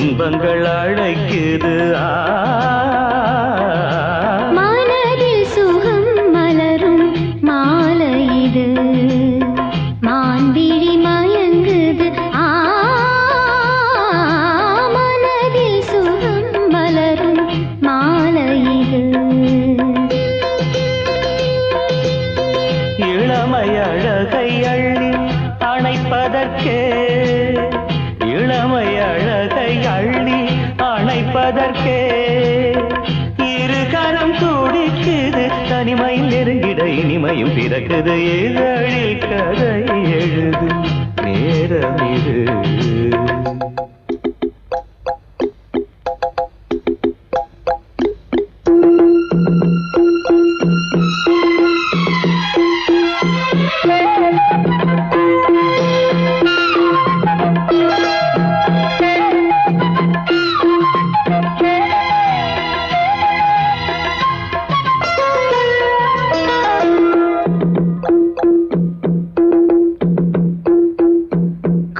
இன்பங்கள் அழைக்குது மனதில் சுகம் மலரும் மாலை இது மான்விழி மயங்குது மனதில் சுகம் மலரும் மாலை இது இளமை அழகை அள்ளி அணைப்பதற்கே இளமை அழகை அள்ளி அணைப்பதற்கே இருகரம் துடிக்குது தனிமை நெருங்கிட இனிமையும் பிறக்குது இதழில் கதை எழுதும் நேரம் இது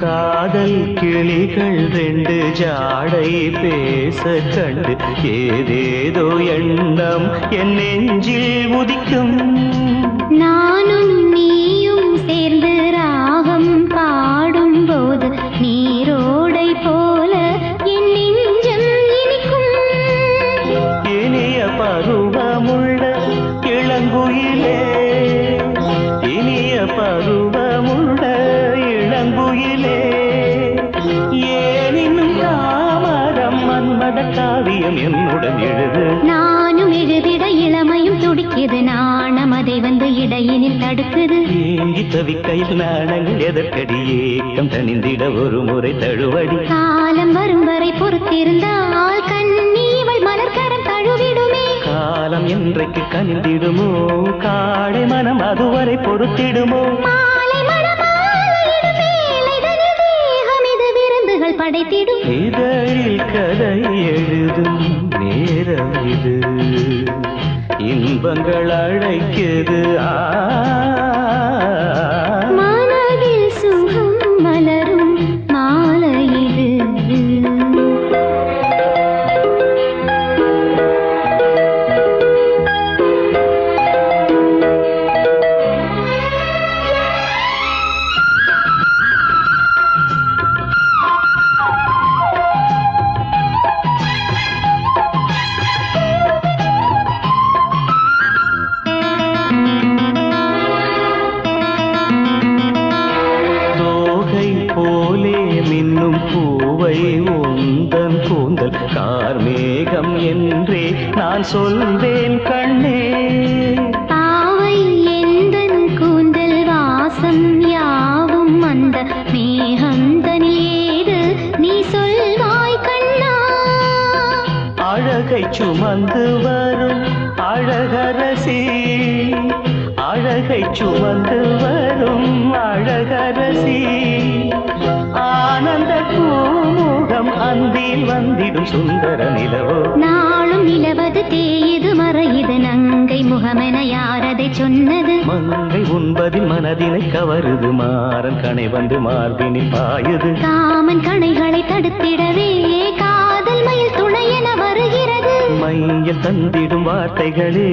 காதல் கிளிகள் ரெண்டு ஜாடை பேச கண்டு ஏதேதோ எண்ணம் என் நெஞ்சில் உதிக்கும் நானும் நீயும் சேர்ந்து ராகம் பாடும் போது நீரோடை போல என் நெஞ்சம் இனிக்கும் இனிய பருவமுள்ள இளங்குயிலே இனிய பருவமுள்ள இளங்குயிலே ஏனினும் தாமரம் மன்மத காவியம் என்னுடன் எழுது நானும் எழுதிட இளமையும் துடிக்குது நாணம் அதை வந்து இடையினில் தடுக்குது ஏங்கி தவிக்கையில் நாணங்கள் எதற்கடி ஏக்கம் தணிந்திட ஒரு முறை தழுவடி காலம் வரும் வரை பொறுத்திருந்தால் கண்ணீவள் மலர்கரம் தழுவிடுமே காலம் என்றைக்கு கனிந்திடுமோ காடை மனம் அதுவரை பொறுத்திடுமோ மாலை மணமாலையிடும் வேளைதனில் தேகம் இது விருந்துகள் படைத்திடும் இதழில் கதை எழுதும் நேரம் இது இன்பங்கள் அழைக்குது மனதில் சுகம் மலரும் மாலை இது போலே மின்னும் பூவை உந்தன் கூந்தல் கார்மேகம் என்றே நான் சொல்வேன் கண்ணே பாவை எந்தன் கூந்தல் வாசம் யாவும் அந்த மேகந்தனில் ஏது நீ சொல்வாய் கண்ணா அழகை சுமந்து வரும் அழகரசி அழகை சுமந்து வரும் அழகரசி ஆனந்த பூமுகம் அந்தில் வந்திடும் சுந்தர நிலவோ நாளும் நிலவது தேயுது மறையுது நங்கை முகமென யாரதை சொன்னது மங்கை உண்பதில் மனதினை கவருது மாறன் கணை வந்து மார்பினில் பாயுது காமன் கணைகளை தடுத்திடவே காதல் மயில் துணையென வருகிறது மையில் தந்திடும் வார்த்தைகளே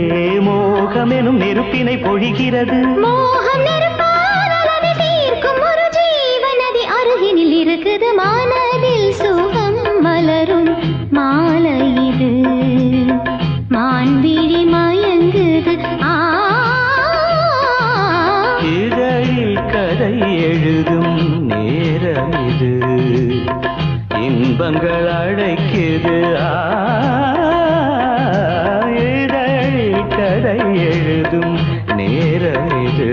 மோகமெனும் நெருப்பினை பொழிகிறது மோகம் நெருப்பால் அளவை தீர்க்கும் ஒரு ஜீவநதி அருகினில் இருக்குது மனதில் சுகம் மலரும் மாலை இது மான்விழி மயங்குது இதழில் கதை எழுதும் நேரம் இது இன்பங்கள் அழைக்குது இதழில் கதை எழுதும் நேரம் இது